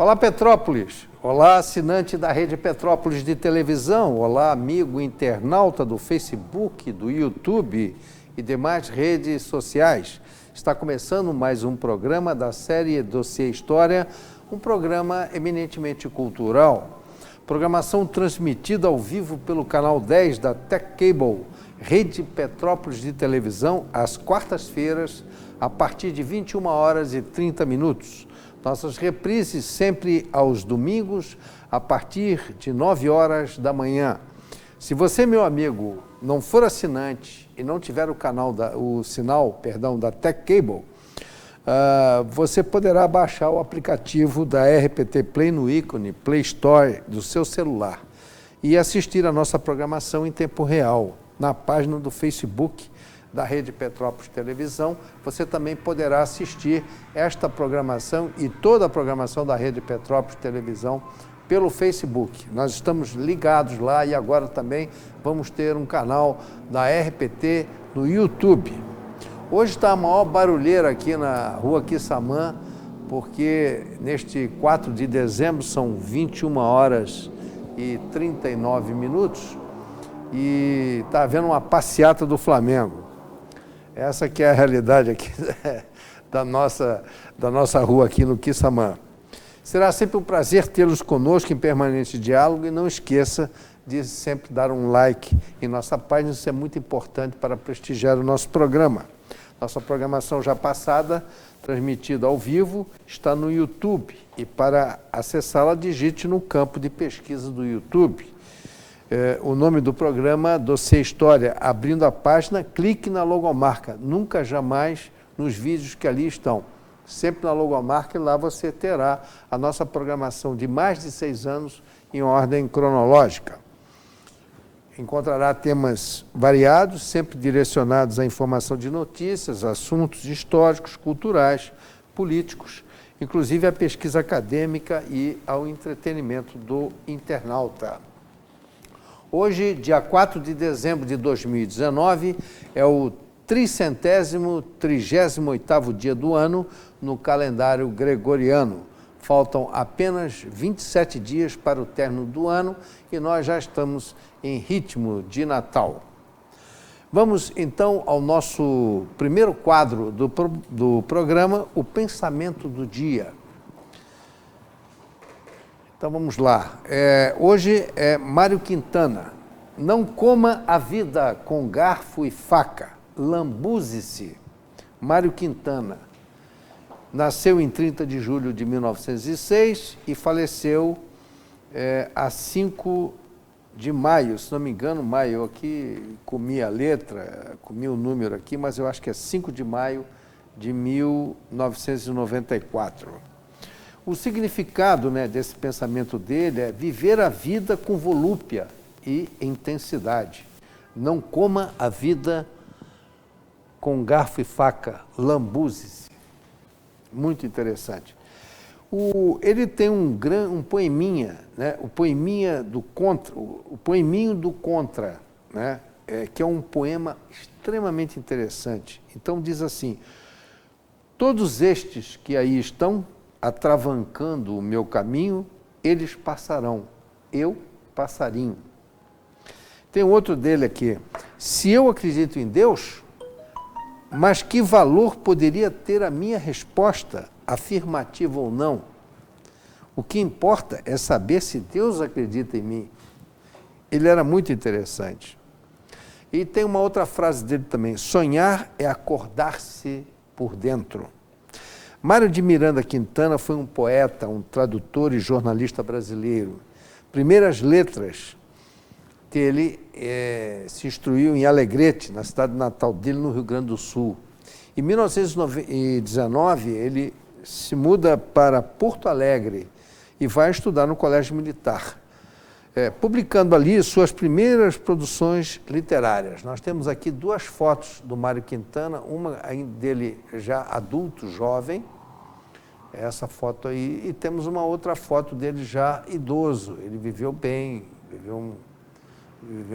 Olá, Petrópolis! Olá, assinante da Rede Petrópolis de televisão! Olá, amigo internauta do Facebook, do YouTube e demais redes sociais. Está começando mais um programa da série Dossiê História, um programa eminentemente cultural. Programação transmitida ao vivo pelo canal 10 da Tech Cable, Rede Petrópolis de televisão, às quartas-feiras, a partir de 21h30. Nossas reprises sempre aos domingos, a partir de 9h da manhã. Se você, meu amigo, não for assinante e não tiver o sinal da Tech Cable, você poderá baixar o aplicativo da RPT Play no ícone Play Store do seu celular e assistir a nossa programação em tempo real na página do Facebook da Rede Petrópolis Televisão. Você também poderá assistir esta programação e toda a programação da Rede Petrópolis Televisão pelo Facebook. Nós estamos ligados lá e agora também vamos ter um canal da RPT no YouTube. Hoje está a maior barulheira aqui na rua Quissamã, porque neste 4 de dezembro são 21h39 e está havendo uma passeata do Flamengo. Essa que é a realidade aqui da nossa rua aqui no Quissamã. Será sempre um prazer tê-los conosco em permanente diálogo e não esqueça de sempre dar um like em nossa página, isso é muito importante para prestigiar o nosso programa. Nossa programação já passada, transmitida ao vivo, está no YouTube e para acessá-la digite no campo de pesquisa do YouTube. O nome do programa, Dossiê História. Abrindo a página, clique na logomarca, nunca jamais nos vídeos que ali estão. Sempre na logomarca e lá você terá a nossa programação de mais de 6 anos em ordem cronológica. Encontrará temas variados, sempre direcionados à informação de notícias, assuntos históricos, culturais, políticos, inclusive à pesquisa acadêmica e ao entretenimento do internauta. Hoje, dia 4 de dezembro de 2019, é o 338º dia do ano no calendário gregoriano. Faltam apenas 27 dias para o término do ano e nós já estamos em ritmo de Natal. Vamos então ao nosso primeiro quadro do programa, o Pensamento do Dia. Então vamos lá. Hoje é Mário Quintana. Não coma a vida com garfo e faca, lambuze-se. Mário Quintana. Nasceu em 30 de julho de 1906 e faleceu a 5 de maio, se não me engano, eu aqui comi a letra, comi o número aqui, mas eu acho que é 5 de maio de 1994. O significado, desse pensamento dele é viver a vida com volúpia e intensidade. Não coma a vida com garfo e faca, lambuze-se. Muito interessante. Ele tem um poeminha, o poeminha do contra, o poeminho do contra, que é um poema extremamente interessante. Então diz assim: todos estes que aí estão atravancando o meu caminho, eles passarão, eu passarinho. Tem outro dele aqui: se eu acredito em Deus, mas que valor poderia ter a minha resposta, afirmativa ou não? O que importa é saber se Deus acredita em mim. Ele era muito interessante. E tem uma outra frase dele também: sonhar é acordar-se por dentro. Mário de Miranda Quintana foi um poeta, um tradutor e jornalista brasileiro. Primeiras letras dele se instruiu em Alegrete, na cidade natal dele, no Rio Grande do Sul. Em 1919, ele se muda para Porto Alegre e vai estudar no Colégio Militar, publicando ali suas primeiras produções literárias. Nós temos aqui 2 fotos do Mário Quintana, uma dele já adulto, jovem, essa foto aí, e temos uma outra foto dele já idoso. Ele viveu bem, viveu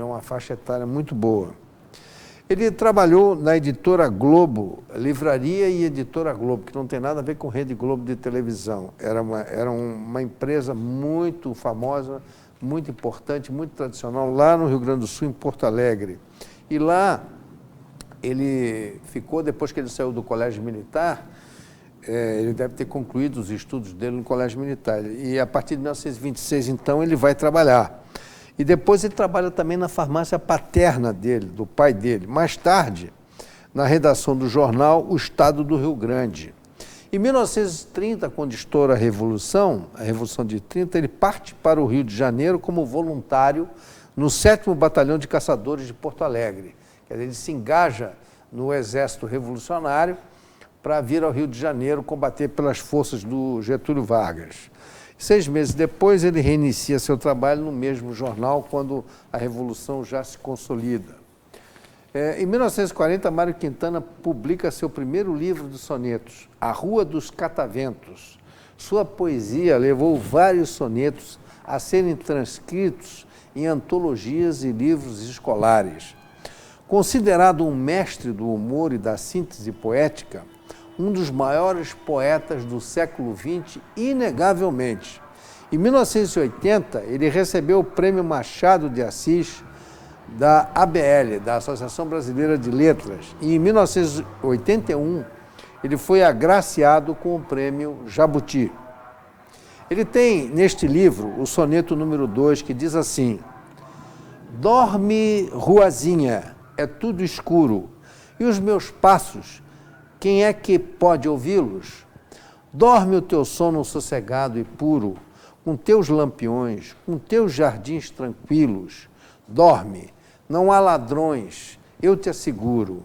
uma faixa etária muito boa. Ele trabalhou na Editora Globo, Livraria e Editora Globo, que não tem nada a ver com Rede Globo de televisão. Era uma empresa muito famosa, muito importante, muito tradicional, lá no Rio Grande do Sul, em Porto Alegre. E lá ele ficou, depois que ele saiu do Colégio Militar, ele deve ter concluído os estudos dele no Colégio Militar. E a partir de 1926, então, ele vai trabalhar. E depois ele trabalha também na farmácia paterna dele, do pai dele. Mais tarde, na redação do jornal O Estado do Rio Grande. Em 1930, quando estoura a Revolução de 30, ele parte para o Rio de Janeiro como voluntário no 7º Batalhão de Caçadores de Porto Alegre. Quer dizer, ele se engaja no Exército Revolucionário para vir ao Rio de Janeiro combater pelas forças do Getúlio Vargas. 6 meses depois, ele reinicia seu trabalho no mesmo jornal, quando a Revolução já se consolida. Em 1940, Mário Quintana publica seu primeiro livro de sonetos, A Rua dos Cataventos. Sua poesia levou vários sonetos a serem transcritos em antologias e livros escolares. Considerado um mestre do humor e da síntese poética, um dos maiores poetas do século XX, inegavelmente. Em 1980, ele recebeu o Prêmio Machado de Assis da ABL, da Associação Brasileira de Letras. E em 1981, ele foi agraciado com o Prêmio Jabuti. Ele tem, neste livro, o soneto número 2, que diz assim: dorme, ruazinha, é tudo escuro, e os meus passos, quem é que pode ouvi-los? Dorme o teu sono sossegado e puro, com teus lampiões, com teus jardins tranquilos. Dorme, não há ladrões, eu te asseguro,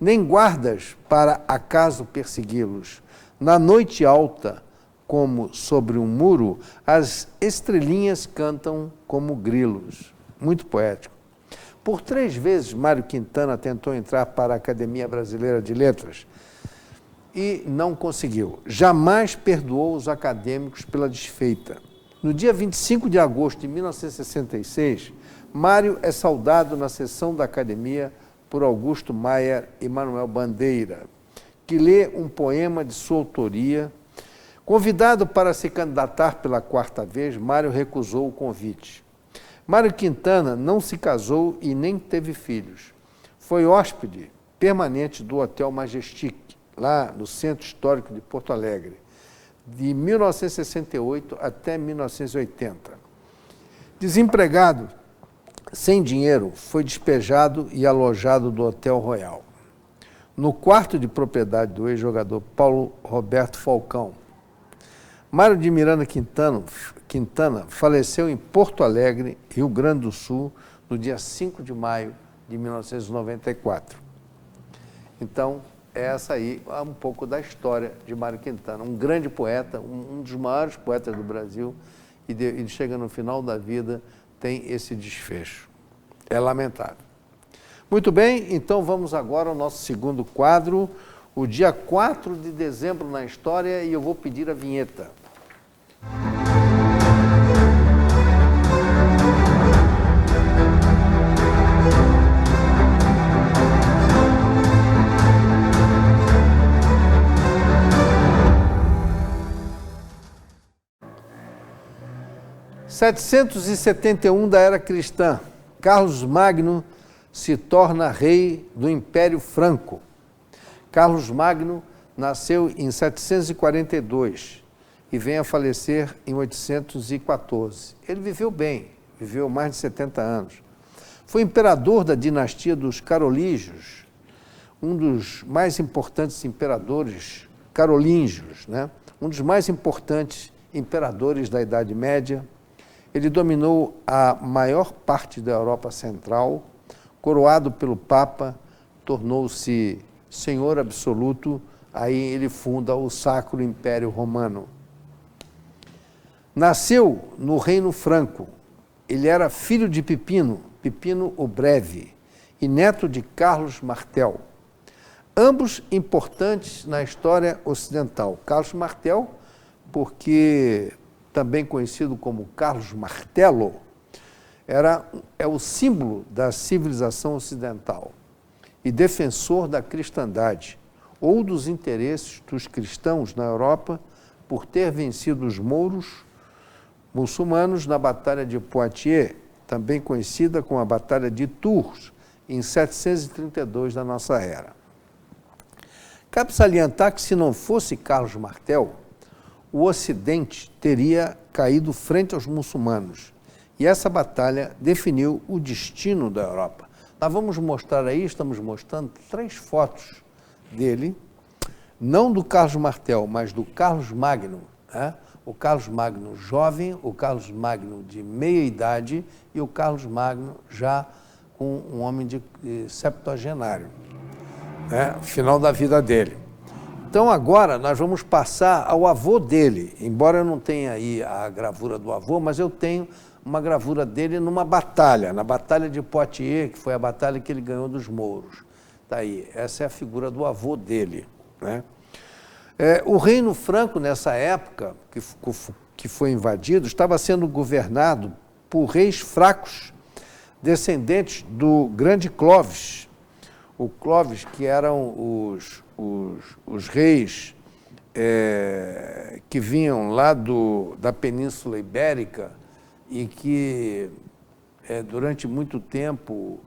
nem guardas para acaso persegui-los. Na noite alta, como sobre um muro, as estrelinhas cantam como grilos. Muito poético. Por 3 vezes, Mário Quintana tentou entrar para a Academia Brasileira de Letras, e não conseguiu. Jamais perdoou os acadêmicos pela desfeita. No dia 25 de agosto de 1966, Mário é saudado na sessão da Academia por Augusto Maia e Manuel Bandeira, que lê um poema de sua autoria. Convidado para se candidatar pela 4ª vez, Mário recusou o convite. Mário Quintana não se casou e nem teve filhos. Foi hóspede permanente do Hotel Majestic, lá no Centro Histórico de Porto Alegre, de 1968 até 1980. Desempregado, sem dinheiro, foi despejado e alojado do Hotel Royal, no quarto de propriedade do ex-jogador Paulo Roberto Falcão. Mário de Miranda Quintana faleceu em Porto Alegre, Rio Grande do Sul, no dia 5 de maio de 1994. Então, essa aí é um pouco da história de Mário Quintana, um grande poeta, um dos maiores poetas do Brasil, e ele chega no final da vida, tem esse desfecho. É lamentável. Muito bem, então vamos agora ao nosso segundo quadro, o dia 4 de dezembro na história, e eu vou pedir a vinheta. Em 771 da era cristã, Carlos Magno se torna rei do Império Franco. Carlos Magno nasceu em 742 e vem a falecer em 814. Ele viveu bem, viveu mais de 70 anos. Foi imperador da dinastia dos Carolíngios, um dos mais importantes imperadores carolíngios, né? Um dos mais importantes imperadores da Idade Média. Ele dominou a maior parte da Europa Central, coroado pelo Papa, tornou-se senhor absoluto, aí ele funda o Sacro Império Romano. Nasceu no Reino Franco, ele era filho de Pipino o Breve, e neto de Carlos Martel, ambos importantes na história ocidental. Carlos Martel, porque também conhecido como Carlos Martelo, é o símbolo da civilização ocidental. e defensor da cristandade, ou dos interesses dos cristãos na Europa por ter vencido os mouros muçulmanos na Batalha de Poitiers, também conhecida como a Batalha de Tours, em 732 da nossa era. Cabe salientar que, se não fosse Carlos Martel, o Ocidente teria caído frente aos muçulmanos, e essa batalha definiu o destino da Europa. Nós vamos mostrar aí, estamos mostrando 3 fotos dele, não do Carlos Martel, mas do Carlos Magno, né? O Carlos Magno jovem, o Carlos Magno de meia idade e o Carlos Magno já com um homem de septuagenário, né? Final da vida dele. Então agora nós vamos passar ao avô dele, embora eu não tenha aí a gravura do avô, mas eu tenho uma gravura dele numa batalha, na Batalha de Poitiers, que foi a batalha que ele ganhou dos mouros. Está aí, essa é a figura do avô dele, né? O Reino Franco, nessa época, que foi invadido, estava sendo governado por reis fracos, descendentes do grande Clovis. O Clovis, que eram os reis que vinham lá da Península Ibérica e que, durante muito tempo,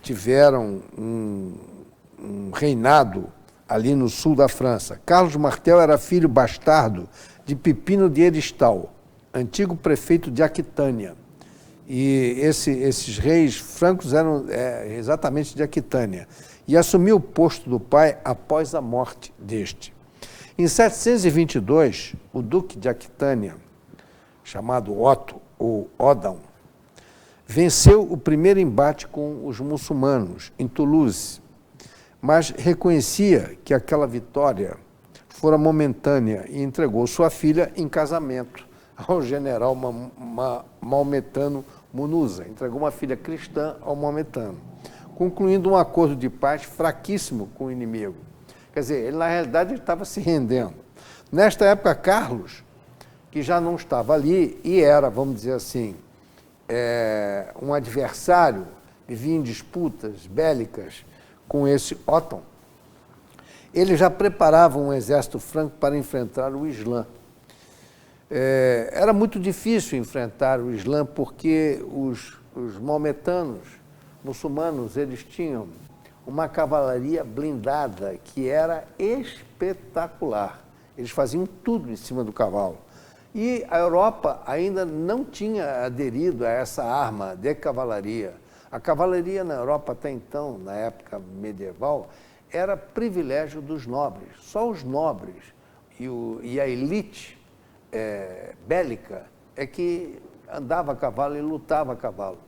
tiveram um reinado ali no sul da França. Carlos Martel era filho bastardo de Pipino de Heristal, antigo prefeito de Aquitânia. E esses reis francos eram exatamente de Aquitânia. E assumiu o posto do pai após a morte deste. Em 722, o duque de Aquitânia, chamado Otto, ou Odão, venceu o primeiro embate com os muçulmanos, em Toulouse, mas reconhecia que aquela vitória fora momentânea e entregou sua filha em casamento ao general maometano Munuza. Entregou uma filha cristã ao maometano, concluindo um acordo de paz fraquíssimo com o inimigo. Quer dizer, ele, na realidade, ele estava se rendendo. Nesta época, Carlos, que já não estava ali e era, vamos dizer assim, um adversário, vivia em disputas bélicas com esse Otton, ele já preparava um exército franco para enfrentar o Islã. Era muito difícil enfrentar o Islã porque os maometanos, muçulmanos, eles tinham uma cavalaria blindada que era espetacular. Eles faziam tudo em cima do cavalo. E a Europa ainda não tinha aderido a essa arma de cavalaria. A cavalaria na Europa até então, na época medieval, era privilégio dos nobres. Só os nobres e a elite bélica é que andava a cavalo e lutava a cavalo.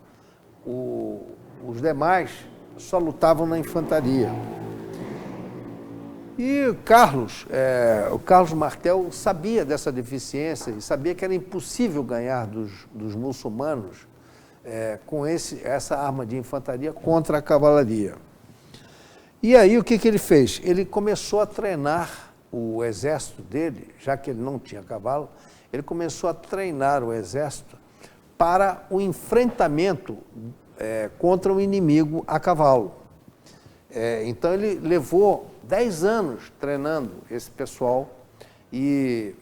Os demais só lutavam na infantaria. E o Carlos Martel sabia dessa deficiência e sabia que era impossível ganhar dos muçulmanos com essa arma de infantaria contra a cavalaria. E aí o que ele fez? Ele começou a treinar o exército dele, já que ele não tinha cavalo, ele começou a treinar o exército para o enfrentamento contra o inimigo a cavalo. Então ele levou 10 anos treinando esse pessoal e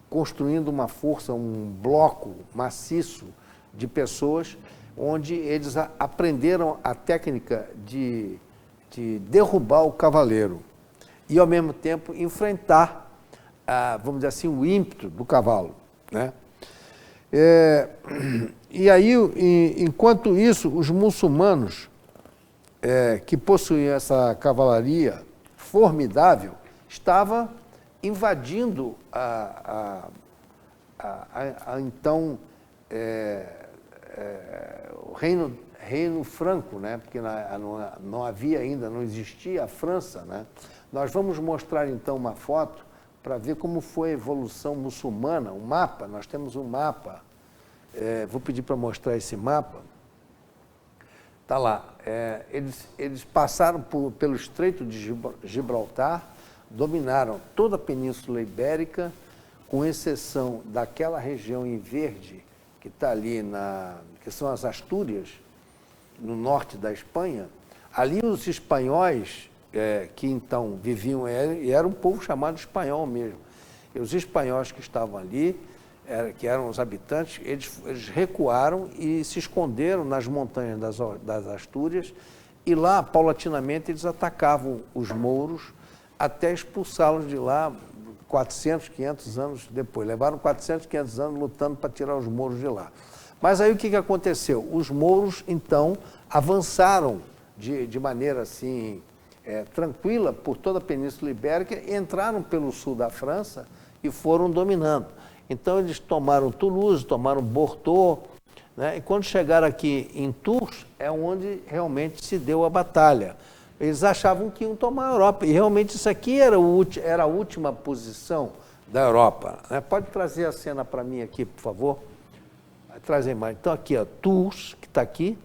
construindo uma força, um bloco maciço de pessoas, onde eles aprenderam a técnica de derrubar o cavaleiro e, ao mesmo tempo, enfrentar, vamos dizer assim, o ímpeto do cavalo, né? E aí, enquanto isso, os muçulmanos que possuíam essa cavalaria formidável estavam invadindo então o reino franco, né? Porque não havia ainda, não existia a França, né? Nós vamos mostrar então uma foto para ver como foi a evolução muçulmana, um mapa. Nós temos um mapa, vou pedir para mostrar esse mapa. Está lá, eles passaram pelo Estreito de Gibraltar, dominaram toda a Península Ibérica, com exceção daquela região em verde, que está ali, que são as Astúrias, no norte da Espanha, Ali os espanhóis, que então viviam, e era um povo chamado espanhol mesmo. E os espanhóis que estavam ali, que eram os habitantes, eles recuaram e se esconderam nas montanhas das Astúrias, e lá, paulatinamente, eles atacavam os mouros até expulsá-los de lá 400, 500 anos depois. Levaram 400, 500 anos lutando para tirar os mouros de lá. Mas aí o que aconteceu? Os mouros, então, avançaram de maneira assim, tranquila por toda a Península Ibérica, entraram pelo sul da França e foram dominando. Então, eles tomaram Toulouse, tomaram Bordeaux, né? E quando chegaram aqui em Tours, é onde realmente se deu a batalha. Eles achavam que iam tomar a Europa, e realmente isso aqui era a última posição da Europa, né? Pode trazer a cena para mim aqui, por favor? Traz a imagem. Então, aqui, ó, Tours, que está aqui,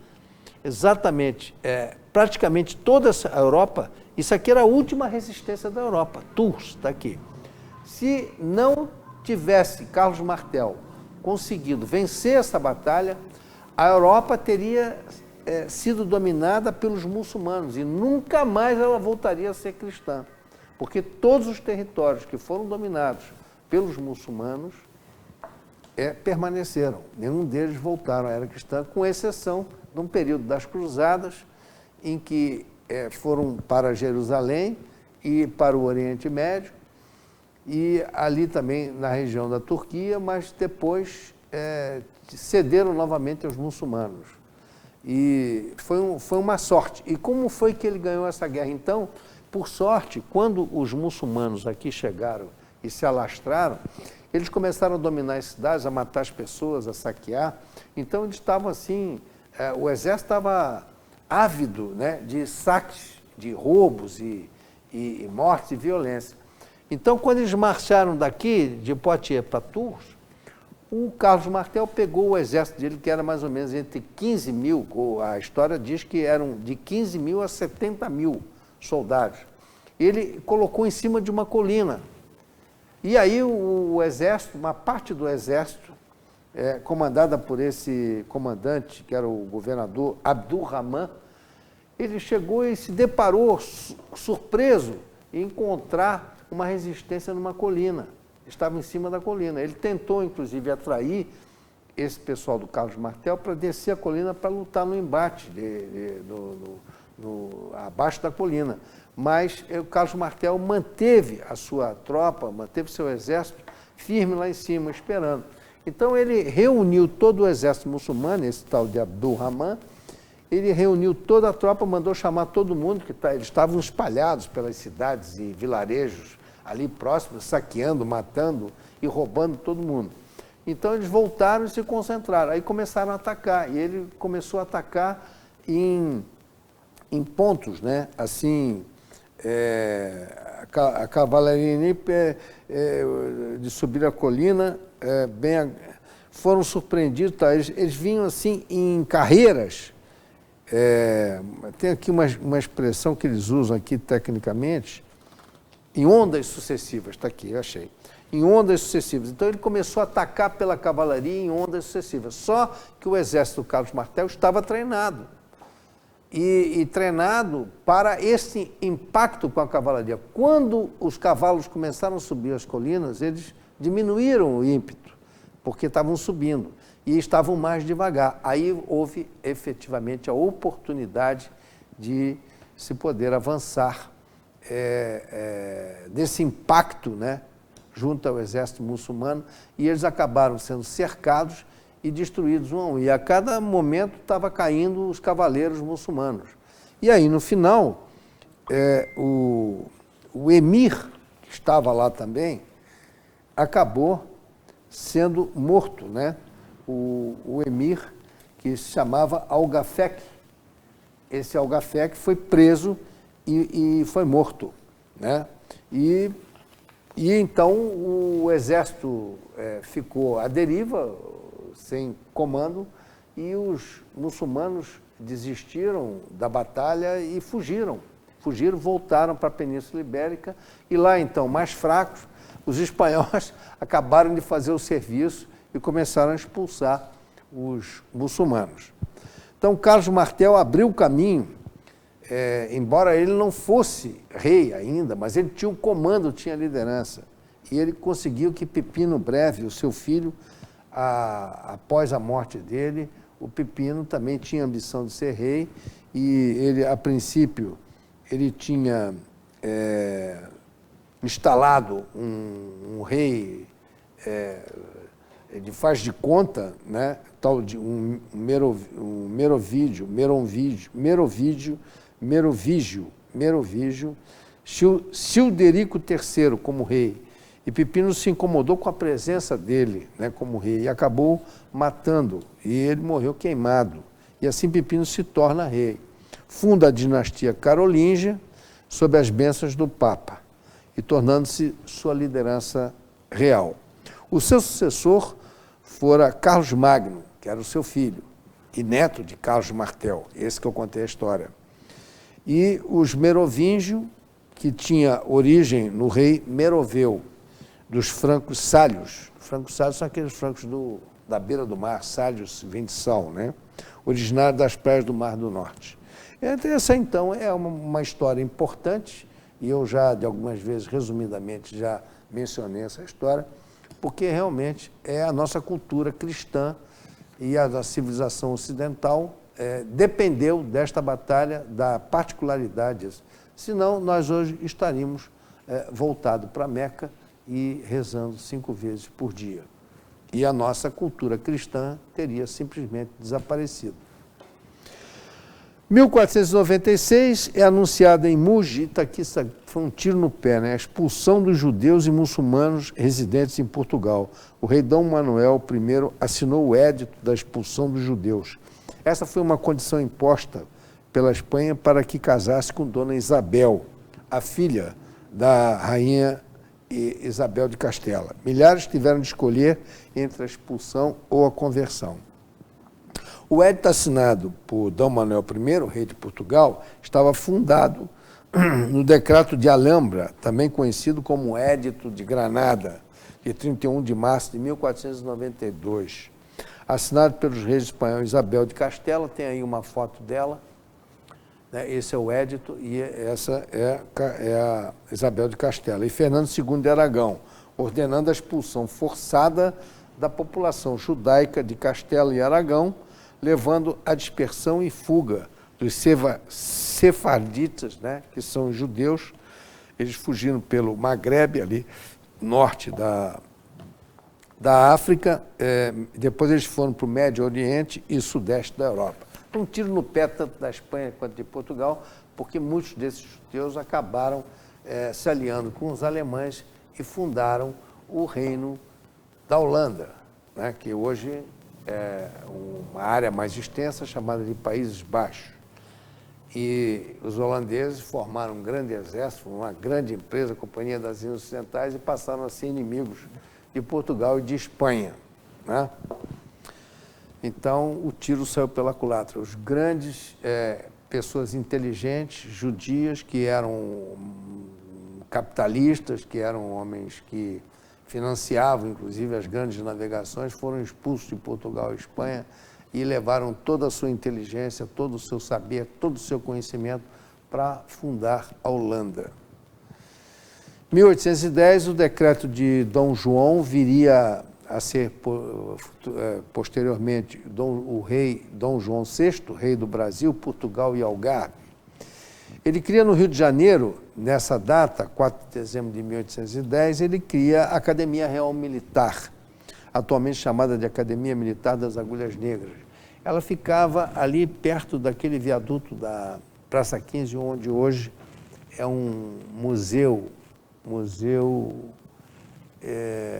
exatamente, praticamente toda a Europa, isso aqui era a última resistência da Europa, Tours, está aqui. Se não tivesse Carlos Martel conseguido vencer essa batalha, a Europa teria sido dominada pelos muçulmanos e nunca mais ela voltaria a ser cristã, porque todos os territórios que foram dominados pelos muçulmanos permaneceram, nenhum deles voltaram à era cristã, com exceção de um período das Cruzadas, em que foram para Jerusalém e para o Oriente Médio, e ali também na região da Turquia, mas depois cederam novamente aos muçulmanos. E foi uma sorte. E como foi que ele ganhou essa guerra? Então, por sorte, quando os muçulmanos aqui chegaram e se alastraram, eles começaram a dominar as cidades, a matar as pessoas, a saquear. Então, eles estavam assim, o exército estava ávido, né, de saques, de roubos e mortes e violência. Então, quando eles marcharam daqui, de Poitiers para Tours, o Carlos Martel pegou o exército dele, que era mais ou menos entre 15 mil, a história diz que eram de 15 mil a 70 mil soldados. Ele colocou em cima de uma colina. E aí o exército, uma parte do exército, comandada por esse comandante, que era o governador Abdul Rahman, ele chegou e se deparou, surpreso, em encontrar uma resistência numa colina. Estava em cima da colina. Ele tentou, inclusive, atrair esse pessoal do Carlos Martel para descer a colina para lutar no embate abaixo da colina. Mas o Carlos Martel manteve a sua tropa, manteve seu exército firme lá em cima, esperando. Então ele reuniu todo o exército muçulmano, esse tal de Abdul Rahman, ele reuniu toda a tropa, mandou chamar todo mundo, que eles estavam espalhados pelas cidades e vilarejos ali próximos, saqueando, matando e roubando todo mundo. Então eles voltaram e se concentraram, aí começaram a atacar, e ele começou a atacar em pontos, né? Assim, a cavalaria de subir a colina, foram surpreendidos, tá? Eles vinham assim em carreiras, tem aqui uma expressão que eles usam aqui tecnicamente, em ondas sucessivas, está aqui, eu achei, em ondas sucessivas. Então ele começou a atacar pela cavalaria em ondas sucessivas, só que o exército do Carlos Martel estava treinado. E treinado para esse impacto com a cavalaria. Quando os cavalos começaram a subir as colinas, eles diminuíram o ímpeto, porque estavam subindo e estavam mais devagar. Aí houve efetivamente a oportunidade de se poder avançar desse impacto, né, junto ao exército muçulmano, e eles acabaram sendo cercados e destruídos um a um. E a cada momento estava caindo os cavaleiros muçulmanos. E aí, no final, o emir, que estava lá também, acabou sendo morto, né? O emir, que se chamava Al-Gafek. Esse Al-Gafek foi preso e foi morto, né? E então o exército ficou à deriva, sem comando, e os muçulmanos desistiram da batalha e fugiram, voltaram para a Península Ibérica, e lá então, mais fracos, os espanhóis acabaram de fazer o serviço e começaram a expulsar os muçulmanos. Então, Carlos Martel abriu o caminho embora ele não fosse rei ainda, mas ele tinha o comando, tinha a liderança. E ele conseguiu que Pipino Breve, o seu filho, após a morte dele, o Pipino também tinha a ambição de ser rei, e ele, a princípio, ele tinha instalado um rei de faz de conta, né, tal de Merovígio, Childerico III como rei. E Pipino se incomodou com a presença dele, né, como rei, e acabou matando, e ele morreu queimado. E assim Pipino se torna rei. Funda a dinastia carolíngia sob as bênçãos do Papa, e tornando-se sua liderança real. O seu sucessor fora Carlos Magno, que era o seu filho, e neto de Carlos Martel, esse que eu contei a história. E os Merovíngio, que tinha origem no rei Meroveu, dos francos sálios. Francos sálios são aqueles francos da beira do mar, sálios vem de sal, né? Originário das praias do Mar do Norte. Essa, então, é uma história importante, e eu já, de algumas vezes, resumidamente, já mencionei essa história, porque realmente é a nossa cultura cristã e a da civilização ocidental dependeu desta batalha, da particularidade. Senão, nós hoje estaríamos voltados para Meca e rezando 5 vezes por dia. E a nossa cultura cristã teria simplesmente desaparecido. 1496 é anunciada em Mugita, que foi um tiro no pé, né? A expulsão dos judeus e muçulmanos residentes em Portugal. O rei Dom Manuel I assinou o édito da expulsão dos judeus. Essa foi uma condição imposta pela Espanha para que casasse com Dona Isabel, a filha da rainha Isabel de Castela. Milhares tiveram de escolher entre a expulsão ou a conversão. O édito assinado por Dom Manuel I, rei de Portugal, estava fundado no Decreto de Alhambra, também conhecido como Édito de Granada, de 31 de março de 1492. Assinado pelos reis espanhóis Isabel de Castela, tem aí uma foto dela, né? Esse é o édito e essa é a Isabel de Castela. E Fernando II de Aragão, ordenando a expulsão forçada da população judaica de Castela e Aragão, levando à dispersão e fuga dos sefarditas, né, que são judeus. Eles fugiram pelo Maghreb, ali, norte da África, depois eles foram para o Médio Oriente e Sudeste da Europa. Um tiro no pé tanto da Espanha quanto de Portugal, porque muitos desses judeus acabaram se aliando com os alemães e fundaram o Reino da Holanda, né, que hoje é uma área mais extensa chamada de Países Baixos. E os holandeses formaram um grande exército, uma grande empresa, a Companhia das Índias Ocidentais, e passaram a ser inimigos de Portugal e de Espanha, né? Então, o tiro saiu pela culatra. Os grandes pessoas inteligentes, judias, que eram capitalistas, que eram homens que financiavam, inclusive, as grandes navegações, foram expulsos de Portugal e Espanha e levaram toda a sua inteligência, todo o seu saber, todo o seu conhecimento para fundar a Holanda. Em 1810, o decreto de Dom João viria a ser, posteriormente, o rei Dom João VI, rei do Brasil, Portugal e Algarve. Ele cria no Rio de Janeiro, nessa data, 4 de dezembro de 1810, ele cria a Academia Real Militar, atualmente chamada de Academia Militar das Agulhas Negras. Ela ficava ali perto daquele viaduto da Praça 15, onde hoje é um museu,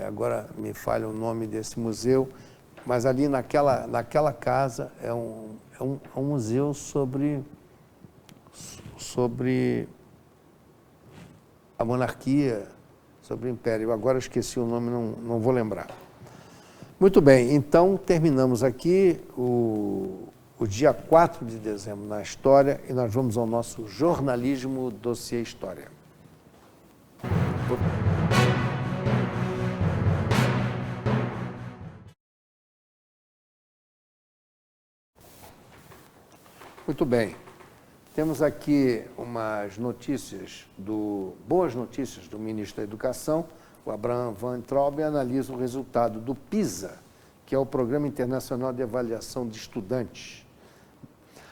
agora me falha o nome desse museu, mas ali naquela casa é um museu sobre a monarquia, sobre o império. Eu agora esqueci o nome, não vou lembrar. Muito bem, então terminamos aqui o dia 4 de dezembro na história e nós vamos ao nosso jornalismo dossiê História. Muito bem. Temos aqui umas notícias, boas notícias do ministro da Educação, o Abraham Van Traub, analisa o resultado do PISA, que é o Programa Internacional de Avaliação de Estudantes.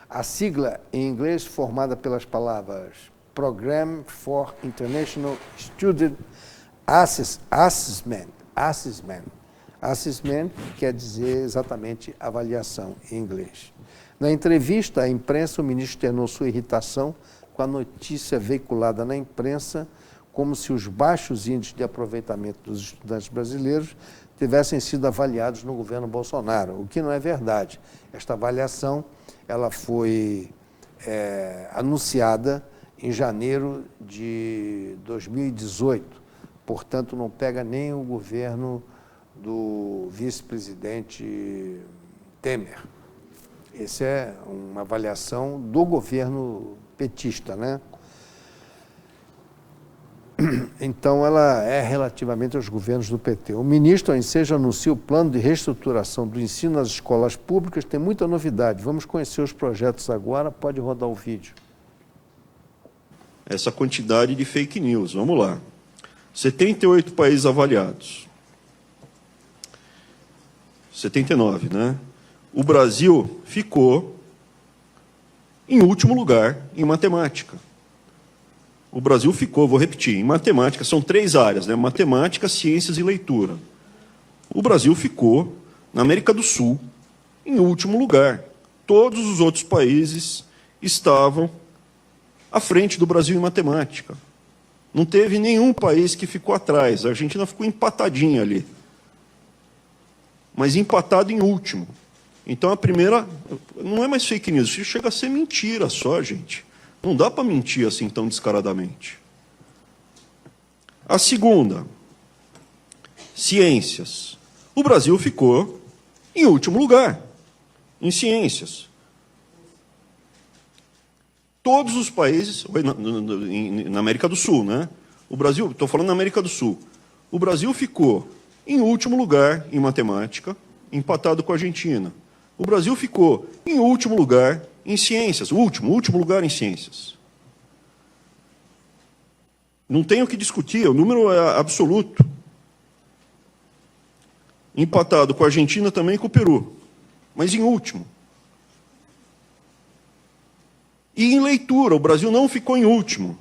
A sigla em inglês, formada pelas palavras Program for International Student Assessment. Assessment quer dizer exatamente avaliação em inglês. Na entrevista à imprensa, o ministro externou sua irritação com a notícia veiculada na imprensa como se os baixos índices de aproveitamento dos estudantes brasileiros tivessem sido avaliados no governo Bolsonaro, o que não é verdade. Esta avaliação ela foi anunciada em janeiro de 2018, portanto, não pega nem o governo do vice-presidente Temer. Essa é uma avaliação do governo petista, né? Então, ela é relativamente aos governos do PT. O ministro, ao ensejo, anuncia o plano de reestruturação do ensino nas escolas públicas. Tem muita novidade. Vamos conhecer os projetos agora. Pode rodar o vídeo. Essa quantidade de fake news. Vamos lá. 78 países avaliados. 79, né? O Brasil ficou em último lugar em matemática. O Brasil ficou, vou repetir, em matemática, são 3 áreas, né? Matemática, ciências e leitura. O Brasil ficou, na América do Sul, em último lugar. Todos os outros países estavam à frente do Brasil em matemática. Não teve nenhum país que ficou atrás. A Argentina ficou empatadinha ali. Mas empatado em último. Então, a primeira... Não é mais fake news, isso chega a ser mentira só, gente. Não dá para mentir assim tão descaradamente. A segunda, ciências. O Brasil ficou em último lugar em ciências. Todos os países, na América do Sul, né? O Brasil, estou falando na América do Sul. O Brasil ficou em último lugar em matemática, empatado com a Argentina. O Brasil ficou em último lugar em ciências, último lugar em ciências. Não tem o que discutir, o número é absoluto. Empatado com a Argentina também e com o Peru, mas em último. E em leitura, o Brasil não ficou em último.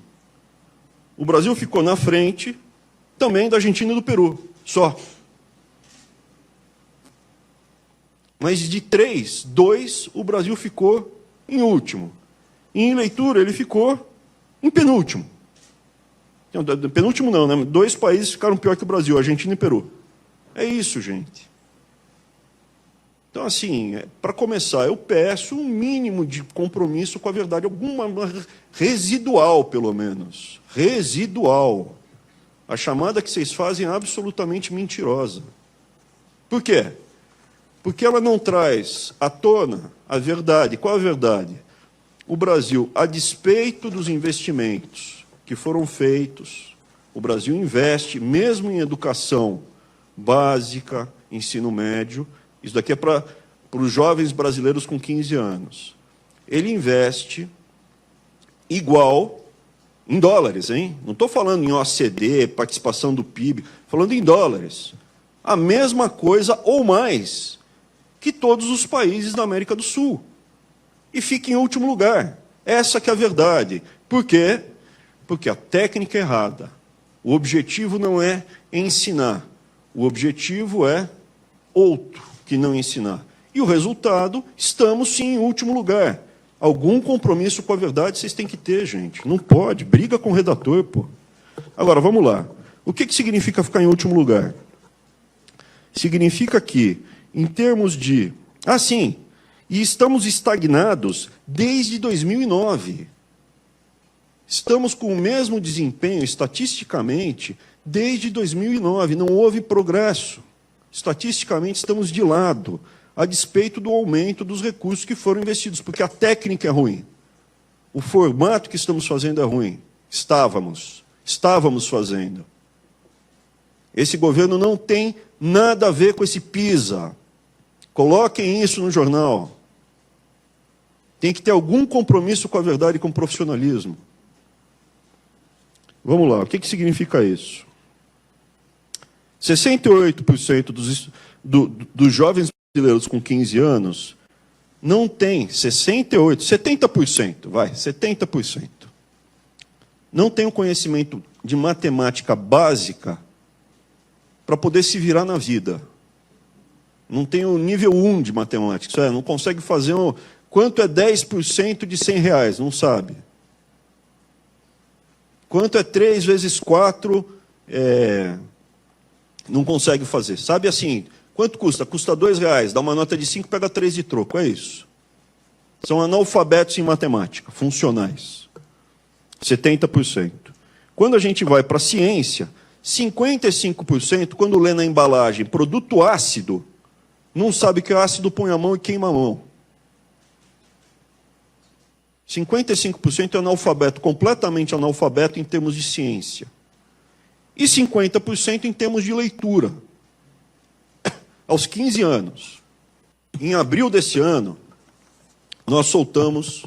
O Brasil ficou na frente também da Argentina e do Peru, só. Mas de 3, 2, o Brasil ficou em último. E em leitura, ele ficou em penúltimo. Penúltimo não, né? 2 países ficaram pior que o Brasil, Argentina e Peru. É isso, gente. Então, assim, para começar, eu peço um mínimo de compromisso com a verdade, alguma residual, pelo menos. Residual. A chamada que vocês fazem é absolutamente mentirosa. Por quê? Porque ela não traz à tona a verdade. Qual a verdade? O Brasil, a despeito dos investimentos que foram feitos, o Brasil investe, mesmo em educação básica, ensino médio, isso daqui é para os jovens brasileiros com 15 anos. Ele investe igual em dólares, hein? Não estou falando em OCDE, participação do PIB, falando em dólares. A mesma coisa ou mais que todos os países da América do Sul. E fica em último lugar. Essa que é a verdade. Por quê? Porque a técnica é errada. O objetivo não é ensinar. O objetivo é outro que não ensinar. E o resultado, estamos sim em último lugar. Algum compromisso com a verdade vocês têm que ter, gente. Não pode. Briga com o redator, pô. Agora, vamos lá. O que significa ficar em último lugar? Significa que, em termos de... sim, e estamos estagnados desde 2009. Estamos com o mesmo desempenho, estatisticamente, desde 2009. Não houve progresso. Estatisticamente, estamos de lado, a despeito do aumento dos recursos que foram investidos, porque a técnica é ruim. O formato que estamos fazendo é ruim. Estávamos fazendo. Esse governo não tem nada a ver com esse PISA. Coloquem isso no jornal. Tem que ter algum compromisso com a verdade e com o profissionalismo. Vamos lá, o que significa isso? 68% dos jovens brasileiros com 15 anos não tem, 70%, não tem o conhecimento de matemática básica para poder se virar na vida. Não tem o nível 1 de matemática, isso é, não consegue fazer quanto é 10% de R$100, não sabe. Quanto é 3 vezes 4, não consegue fazer. Sabe assim, quanto custa? Custa R$2, dá uma nota de 5, pega 3 de troco, é isso. São analfabetos em matemática, funcionais. 70%. Quando a gente vai para a ciência, 55%, quando lê na embalagem produto ácido, não sabe que é ácido, põe a mão e queima a mão. 55% é analfabeto, completamente analfabeto em termos de ciência. E 50% em termos de leitura. Aos 15 anos, em abril desse ano, nós soltamos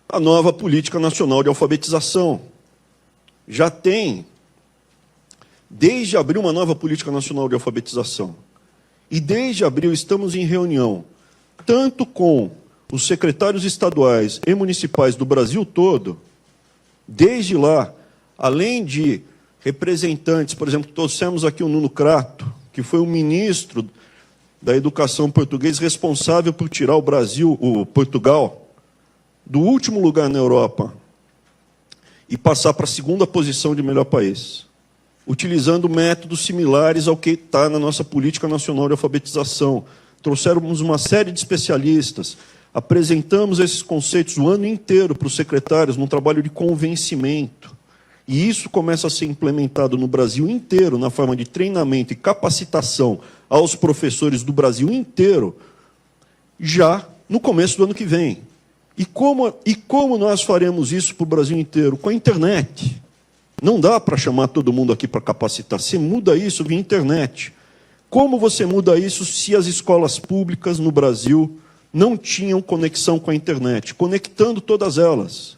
a nova Política Nacional de Alfabetização. Já tem, desde abril, uma nova Política Nacional de Alfabetização. E desde abril estamos em reunião, tanto com os secretários estaduais e municipais do Brasil todo. Desde lá, além de representantes, por exemplo, trouxemos aqui o Nuno Crato, que foi o ministro da Educação português responsável por tirar o Portugal, do último lugar na Europa e passar para a segunda posição de melhor país, utilizando métodos similares ao que está na nossa Política Nacional de Alfabetização. Trouxemos uma série de especialistas, apresentamos esses conceitos o ano inteiro para os secretários, num trabalho de convencimento. E isso começa a ser implementado no Brasil inteiro, na forma de treinamento e capacitação aos professores do Brasil inteiro, já no começo do ano que vem. E como nós faremos isso para o Brasil inteiro? Com a internet. Não dá para chamar todo mundo aqui para capacitar. Você muda isso via internet. Como você muda isso se as escolas públicas no Brasil não tinham conexão com a internet? Conectando todas elas.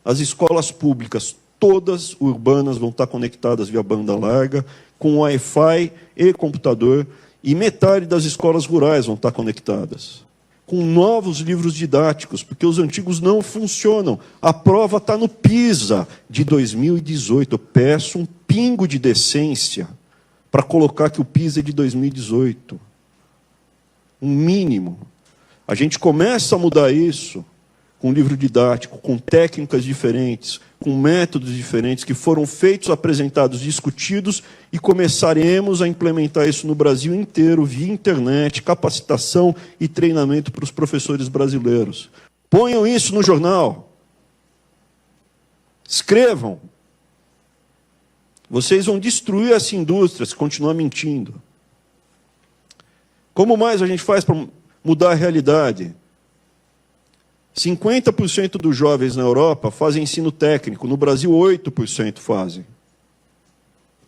As escolas públicas, todas urbanas, vão estar conectadas via banda larga, com Wi-Fi e computador, e metade das escolas rurais vão estar conectadas. Com novos livros didáticos, porque os antigos não funcionam. A prova está no PISA de 2018. Eu peço um pingo de decência para colocar que o PISA é de 2018. Um mínimo. A gente começa a mudar isso com livro didático, com técnicas diferentes, com métodos diferentes, que foram feitos, apresentados, discutidos, e começaremos a implementar isso no Brasil inteiro, via internet, capacitação e treinamento para os professores brasileiros. Ponham isso no jornal. Escrevam. Vocês vão destruir essa indústria se continuar mentindo. Como mais a gente faz para mudar a realidade? 50% dos jovens na Europa fazem ensino técnico, no Brasil 8% fazem.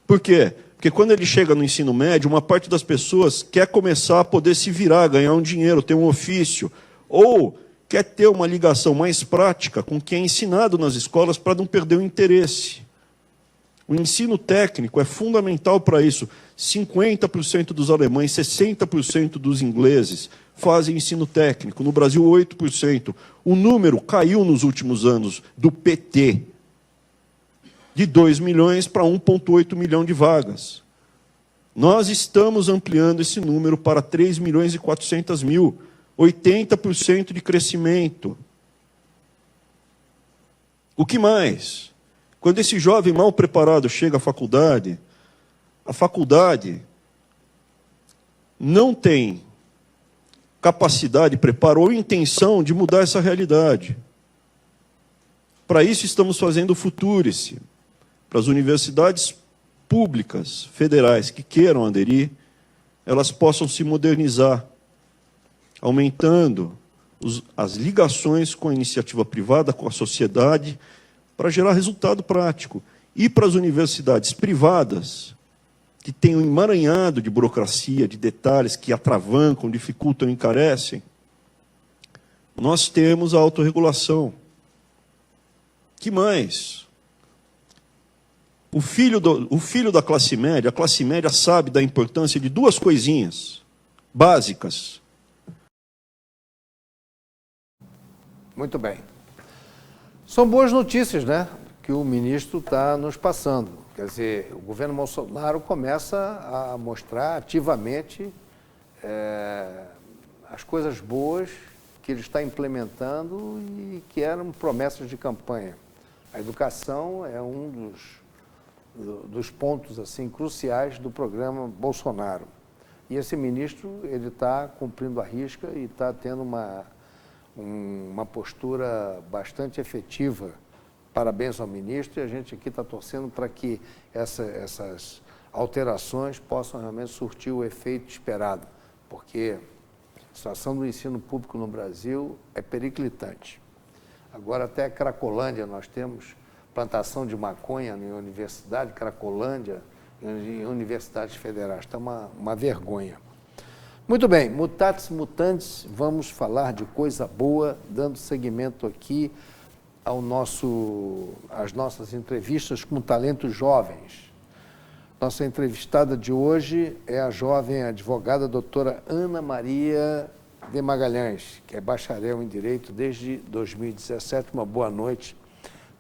Por quê? Porque quando ele chega no ensino médio, uma parte das pessoas quer começar a poder se virar, ganhar um dinheiro, ter um ofício, ou quer ter uma ligação mais prática com o que é ensinado nas escolas para não perder o interesse. O ensino técnico é fundamental para isso. 50% dos alemães, 60% dos ingleses fazem ensino técnico. No Brasil, 8%. O número caiu nos últimos anos do PT, de 2 milhões para 1,8 milhão de vagas. Nós estamos ampliando esse número para 3 milhões e 400 mil. 80% de crescimento. O que mais? Quando esse jovem mal preparado chega à faculdade, a faculdade não tem capacidade, preparo ou intenção de mudar essa realidade. Para isso estamos fazendo o Futurice, para as universidades públicas, federais, que queiram aderir, elas possam se modernizar, aumentando as ligações com a iniciativa privada, com a sociedade, para gerar resultado prático. E para as universidades privadas, que têm um emaranhado de burocracia, de detalhes que atravancam, dificultam, encarecem, nós temos a autorregulação. Que mais? O filho da classe média, a classe média sabe da importância de duas coisinhas básicas. Muito bem. São boas notícias, né, que o ministro está nos passando. Quer dizer, o governo Bolsonaro começa a mostrar ativamente as coisas boas que ele está implementando e que eram promessas de campanha. A educação é um dos pontos assim cruciais do programa Bolsonaro. E esse ministro ele está cumprindo a risca e está tendo uma postura bastante efetiva. Parabéns ao ministro, e a gente aqui está torcendo para que essas alterações possam realmente surtir o efeito esperado, porque a situação do ensino público no Brasil é periclitante. Agora até Cracolândia nós temos plantação de maconha em universidade, Cracolândia, em universidades federais. Está uma vergonha. Muito bem, mutatis mutandis, vamos falar de coisa boa, dando seguimento aqui às nossas entrevistas com talentos jovens. Nossa entrevistada de hoje é a jovem advogada doutora Ana Maria de Magalhães, que é bacharel em Direito desde 2017. Uma boa noite.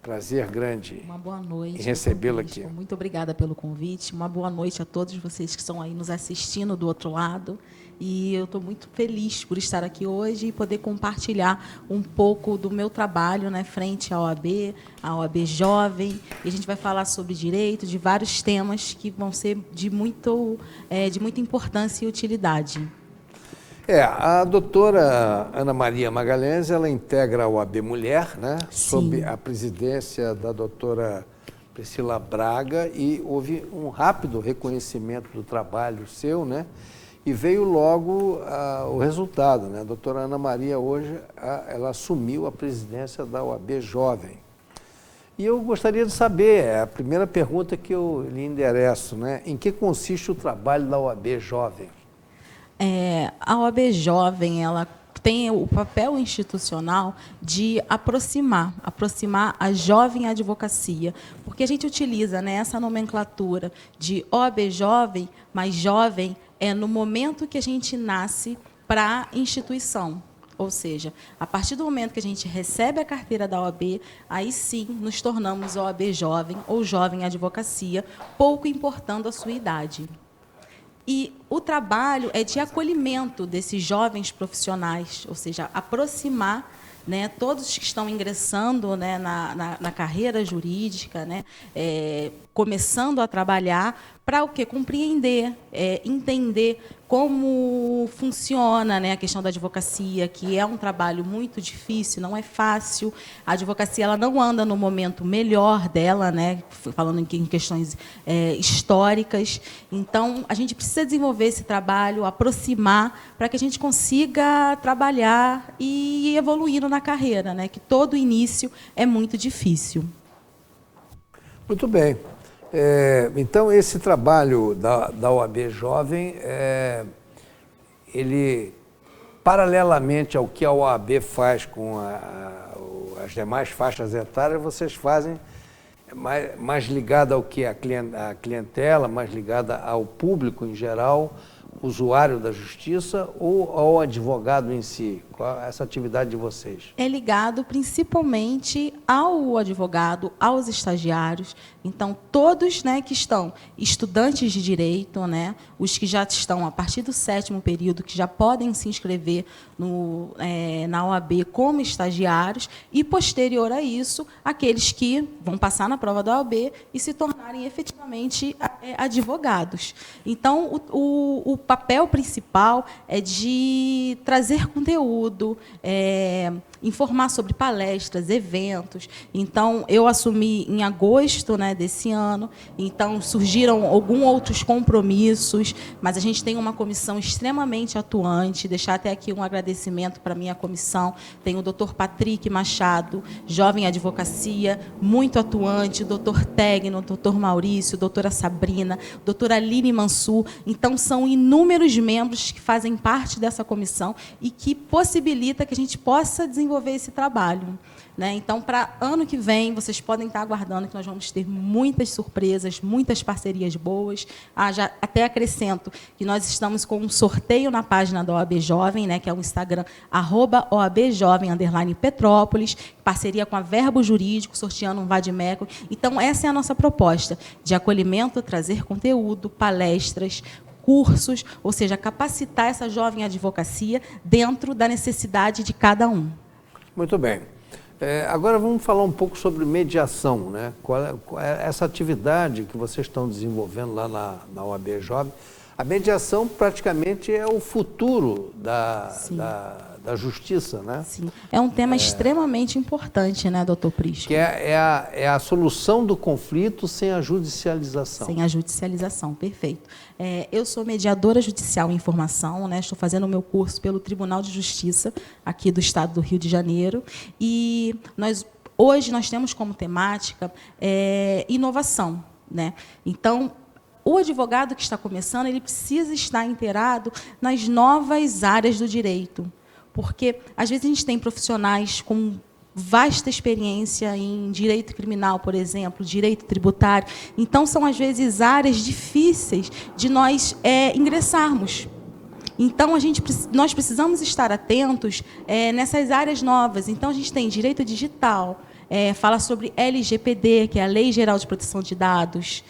Prazer grande. Uma boa noite. Em recebê-la aqui. Muito obrigada pelo convite. Uma boa noite a todos vocês que estão aí nos assistindo do outro lado. E eu estou muito feliz por estar aqui hoje e poder compartilhar um pouco do meu trabalho, né, frente à OAB, a OAB Jovem. E a gente vai falar sobre direito, de vários temas que vão ser de muita importância e utilidade. A doutora Ana Maria Magalhães, ela integra a OAB Mulher, né, sob a presidência da doutora Priscila Braga, e houve um rápido reconhecimento do trabalho seu, né, e veio logo o resultado, né? A doutora Ana Maria hoje, ela assumiu a presidência da OAB Jovem. E eu gostaria de saber, a primeira pergunta que eu lhe endereço, né, em que consiste o trabalho da OAB Jovem? A OAB Jovem, ela tem o papel institucional de aproximar a jovem advocacia, porque a gente utiliza, né, essa nomenclatura de OAB Jovem, mas jovem é no momento que a gente nasce para a instituição. Ou seja, a partir do momento que a gente recebe a carteira da OAB, aí sim nos tornamos OAB Jovem ou Jovem Advocacia, pouco importando a sua idade. E o trabalho é de acolhimento desses jovens profissionais, ou seja, aproximar, né, todos que estão ingressando, né, na carreira jurídica, né, começando a trabalhar, para o quê? Compreender, entender como funciona, né, a questão da advocacia, que é um trabalho muito difícil, não é fácil. A advocacia ela não anda no momento melhor dela, né, falando em questões históricas. Então, a gente precisa desenvolver esse trabalho, aproximar, para que a gente consiga trabalhar e ir evoluindo na carreira, né, que todo início é muito difícil. Muito bem. Então, esse trabalho da OAB Jovem, ele, paralelamente ao que a OAB faz com as demais faixas etárias, vocês fazem mais ligada ao que a clientela, mais ligada ao público em geral, usuário da justiça, ou ao advogado em si? Qual é essa atividade de vocês? É ligado principalmente ao advogado, aos estagiários. Então, todos, né, que estão estudantes de direito, né, os que já estão a partir do 7º período, que já podem se inscrever na OAB como estagiários, e, posterior a isso, aqueles que vão passar na prova da OAB e se tornarem efetivamente advogados. Então, o papel principal é de trazer conteúdo, informar sobre palestras, eventos. Então, eu assumi em agosto, né, desse ano, então surgiram alguns outros compromissos, mas a gente tem uma comissão extremamente atuante, deixar até aqui um agradecimento para a minha comissão, tem o Dr. Patrick Machado, jovem advocacia, muito atuante, o Dr. Tegno, o Dr. Maurício, a doutora Sabrina, a doutora Aline Mansur. Então, são inúmeros membros que fazem parte dessa comissão e que possibilita que a gente possa desenvolver esse trabalho. Né? Então, para ano que vem, vocês podem estar aguardando que nós vamos ter muitas surpresas, muitas parcerias boas. Já até acrescento que nós estamos com um sorteio na página da OAB Jovem, né, que é o Instagram, @OABjovem_Petrópolis, parceria com a Verbo Jurídico, sorteando um vade-mecum. Então, essa é a nossa proposta, de acolhimento, trazer conteúdo, palestras, cursos, ou seja, capacitar essa jovem advocacia dentro da necessidade de cada um. Muito bem. Agora vamos falar um pouco sobre mediação, né? Qual é essa atividade que vocês estão desenvolvendo lá na OAB Jovem? A mediação praticamente é o futuro da justiça, né? Sim. É um tema extremamente importante, né, doutor Prisco? Que é a solução do conflito sem a judicialização. Sem a judicialização, perfeito. Eu sou mediadora judicial em formação, né? Estou fazendo o meu curso pelo Tribunal de Justiça, aqui do Estado do Rio de Janeiro, e hoje nós temos como temática inovação, né? Então, o advogado que está começando, ele precisa estar inteirado nas novas áreas do direito, porque, às vezes, a gente tem profissionais com vasta experiência em direito criminal, por exemplo, direito tributário. Então, são, às vezes, áreas difíceis de nós ingressarmos. Então, nós precisamos estar atentos nessas áreas novas. Então, a gente tem direito digital, fala sobre LGPD, que é a Lei Geral de Proteção de Dados,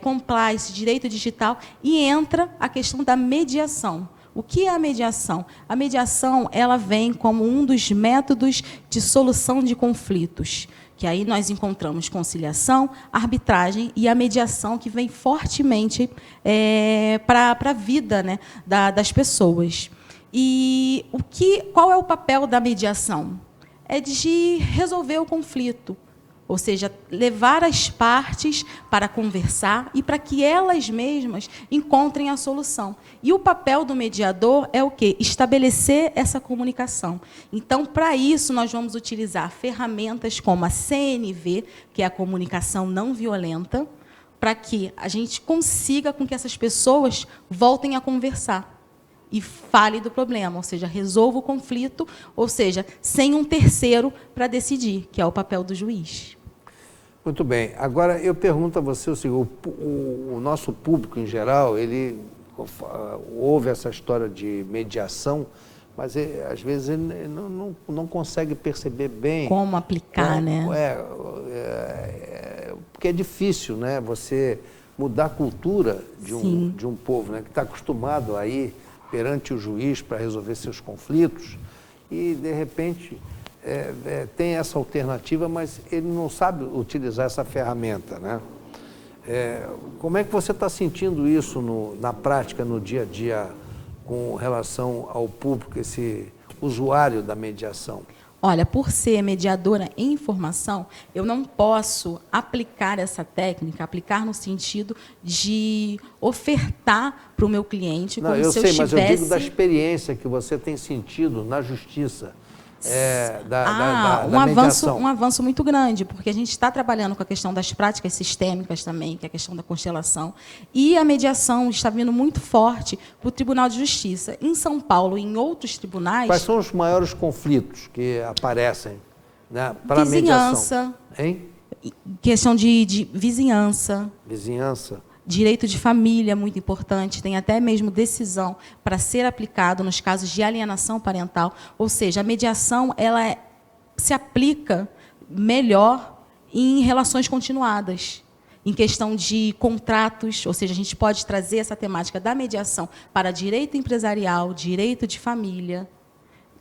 compliance, direito digital, e entra a questão da mediação. O que é a mediação? A mediação, ela vem como um dos métodos de solução de conflitos, que aí nós encontramos conciliação, arbitragem e a mediação, que vem fortemente para a vida, né, das pessoas. E qual é o papel da mediação? É de resolver o conflito, ou seja, levar as partes para conversar e para que elas mesmas encontrem a solução. E o papel do mediador é o quê? Estabelecer essa comunicação. Então, para isso, nós vamos utilizar ferramentas como a CNV, que é a comunicação não violenta, para que a gente consiga com que essas pessoas voltem a conversar e fale do problema, ou seja, resolva o conflito, ou seja, sem um terceiro para decidir, que é o papel do juiz. Muito bem. Agora, eu pergunto a você o seguinte, o nosso público, em geral, ele ouve essa história de mediação, mas às vezes ele não consegue perceber bem... Como aplicar, né? Porque é difícil, né, você mudar a cultura de um povo, né, que está acostumado a ir perante o juiz para resolver seus conflitos e, de repente, tem essa alternativa, mas ele não sabe utilizar essa ferramenta, né? Como é que você está sentindo isso na prática, no dia a dia, com relação ao público, esse usuário da mediação? Olha, por ser mediadora em formação, eu não posso aplicar essa técnica, aplicar no sentido de ofertar para o meu cliente como se eu estivesse... Mas eu digo da experiência que você tem sentido na justiça. Da mediação. Um avanço muito grande, porque a gente está trabalhando com a questão das práticas sistêmicas também, que é a questão da constelação, e a mediação está vindo muito forte para o Tribunal de Justiça. Em São Paulo e em outros tribunais... Quais são os maiores conflitos que aparecem, né, para a mediação? Hein? Questão de vizinhança. Vizinhança. Direito de família, muito importante, tem até mesmo decisão para ser aplicado nos casos de alienação parental. Ou seja, a mediação ela se aplica melhor em relações continuadas, em questão de contratos, ou seja, a gente pode trazer essa temática da mediação para direito empresarial, direito de família,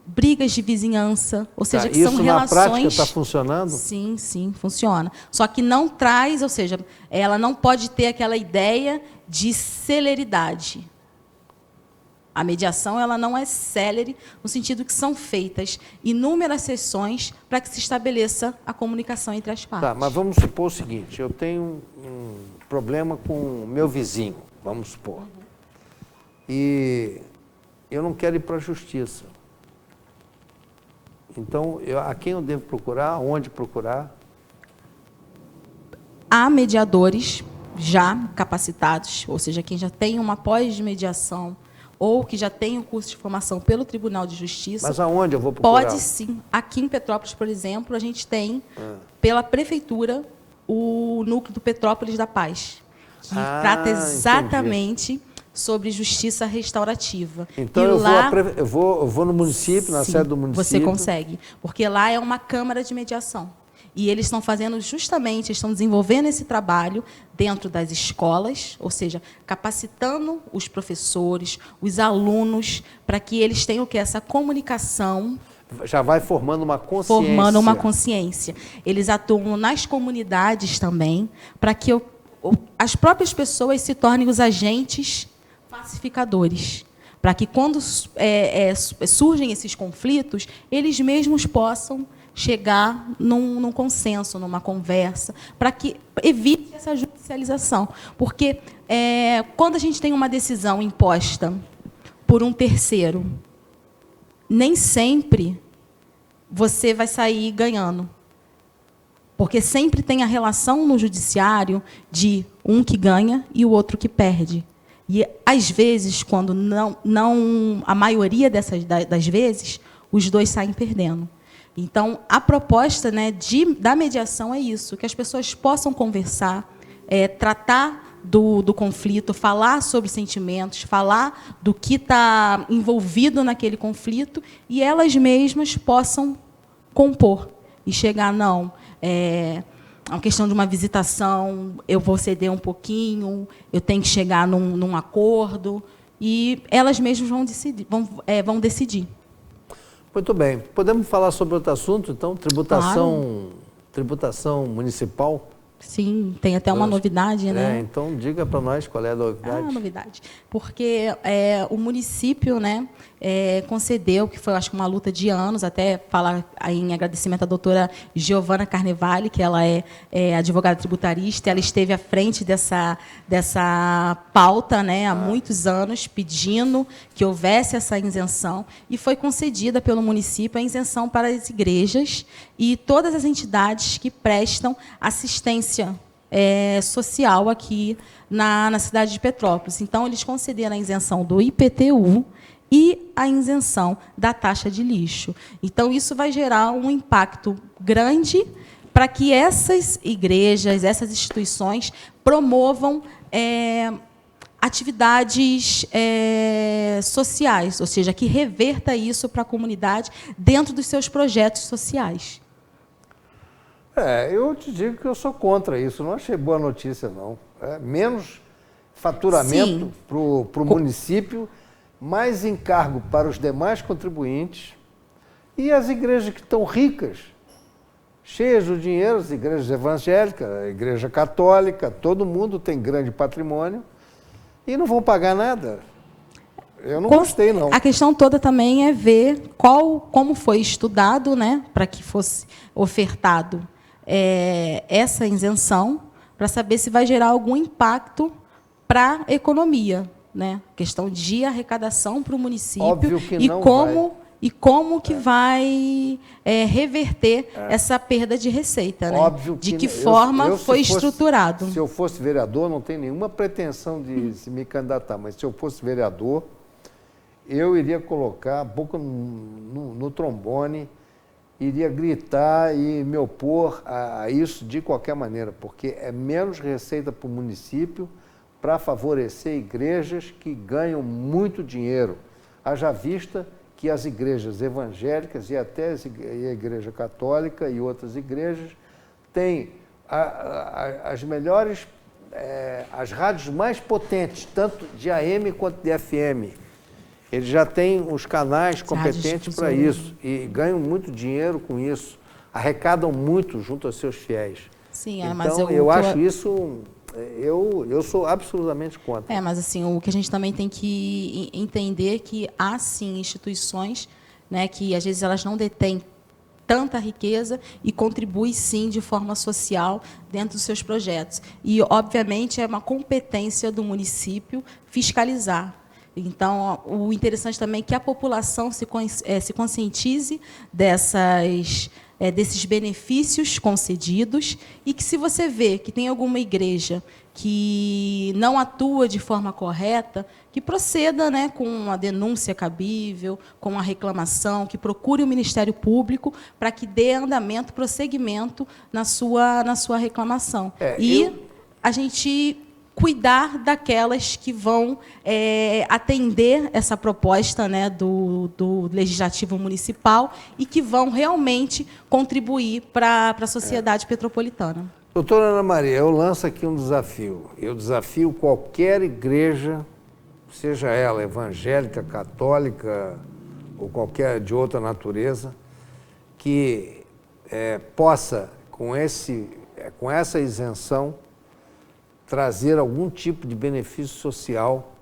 brigas de vizinhança, ou seja, que são relações... Isso na prática está funcionando? Sim, sim, funciona. Só que não traz, ou seja, ela não pode ter aquela ideia de celeridade. A mediação ela não é célere no sentido que são feitas inúmeras sessões para que se estabeleça a comunicação entre as partes. Tá, mas vamos supor o seguinte, eu tenho um problema com o meu vizinho, vamos supor, e eu não quero ir para a justiça. Então, a quem eu devo procurar, onde procurar? Há mediadores já capacitados, ou seja, quem já tem uma pós-mediação ou que já tem um curso de formação pelo Tribunal de Justiça. Mas aonde eu vou procurar? Pode sim. Aqui em Petrópolis, por exemplo, a gente tem, pela Prefeitura, o núcleo do Petrópolis da Paz, que trata exatamente sobre justiça restaurativa. Então, eu vou no município, na sede do município. Você consegue, porque lá é uma câmara de mediação. E eles estão fazendo justamente, estão desenvolvendo esse trabalho dentro das escolas, ou seja, capacitando os professores, os alunos, para que eles tenham essa comunicação. Já vai formando uma consciência. Formando uma consciência. Eles atuam nas comunidades também, para que as próprias pessoas se tornem os agentes pacificadores, para que quando surgem esses conflitos, eles mesmos possam chegar num consenso, numa conversa, para que evite essa judicialização. Porque quando a gente tem uma decisão imposta por um terceiro, nem sempre você vai sair ganhando. Porque sempre tem a relação no judiciário de um que ganha e o outro que perde. E, às vezes, quando a maioria das vezes, os dois saem perdendo. Então, a proposta, né, da mediação é isso, que as pessoas possam conversar, tratar do conflito, falar sobre sentimentos, falar do que está envolvido naquele conflito, e elas mesmas possam compor e chegar, a questão de uma visitação, eu vou ceder um pouquinho, eu tenho que chegar num acordo, e elas mesmas vão decidir. Muito bem. Podemos falar sobre outro assunto, então? Tributação municipal? Sim, tem até uma novidade, né? Então, diga para nós qual é a novidade. A novidade. Porque o município, né, concedeu, que foi, acho que, uma luta de anos, até falar em agradecimento à doutora Giovana Carnevale, que ela é advogada tributarista, ela esteve à frente dessa pauta, né, há muitos anos, pedindo que houvesse essa isenção, e foi concedida pelo município a isenção para as igrejas e todas as entidades que prestam assistência social aqui na cidade de Petrópolis. Então, eles concederam a isenção do IPTU e a isenção da taxa de lixo. Então, isso vai gerar um impacto grande para que essas igrejas, essas instituições, promovam atividades sociais, ou seja, que reverta isso para a comunidade dentro dos seus projetos sociais. Eu te digo que eu sou contra isso, não achei boa notícia, não. Menos faturamento para o município, mais encargo para os demais contribuintes, e as igrejas que estão ricas, cheias de dinheiro, as igrejas evangélicas, a igreja católica, todo mundo tem grande patrimônio, e não vão pagar nada. Eu não gostei, não. A questão toda também é ver como foi estudado, né, para que fosse ofertado essa isenção, para saber se vai gerar algum impacto para a economia, né? Questão de arrecadação para o município. Óbvio que como que vai reverter essa perda de receita, né? Óbvio que de que forma foi estruturado. Se eu fosse vereador, não tenho nenhuma pretensão de se me candidatar, mas se eu fosse vereador, eu iria colocar a boca no trombone, iria gritar e me opor a isso de qualquer maneira, porque é menos receita para o município para favorecer igrejas que ganham muito dinheiro. Haja vista que as igrejas evangélicas e até a Igreja Católica e outras igrejas têm as melhores, as rádios mais potentes, tanto de AM quanto de FM. Eles já têm os canais competentes para isso e ganham muito dinheiro com isso, arrecadam muito junto aos seus fiéis. Sim, então, mas eu acho isso eu sou absolutamente contra. Mas assim, o que a gente também tem que entender que há, sim, instituições, né, que às vezes elas não detêm tanta riqueza e contribuem, sim, de forma social dentro dos seus projetos. E, obviamente, é uma competência do município fiscalizar. Então, o interessante também é que a população se conscientize desses benefícios concedidos e que, se você vê que tem alguma igreja que não atua de forma correta, que proceda, né, com uma denúncia cabível, com uma reclamação, que procure o Ministério Público para que dê andamento, prosseguimento na sua reclamação. A gente cuidar daquelas que vão atender essa proposta, né, do Legislativo Municipal e que vão realmente contribuir para a sociedade petropolitana. Doutora Ana Maria, eu lanço aqui um desafio. Eu desafio qualquer igreja, seja ela evangélica, católica ou qualquer de outra natureza, que possa, com essa isenção, trazer algum tipo de benefício social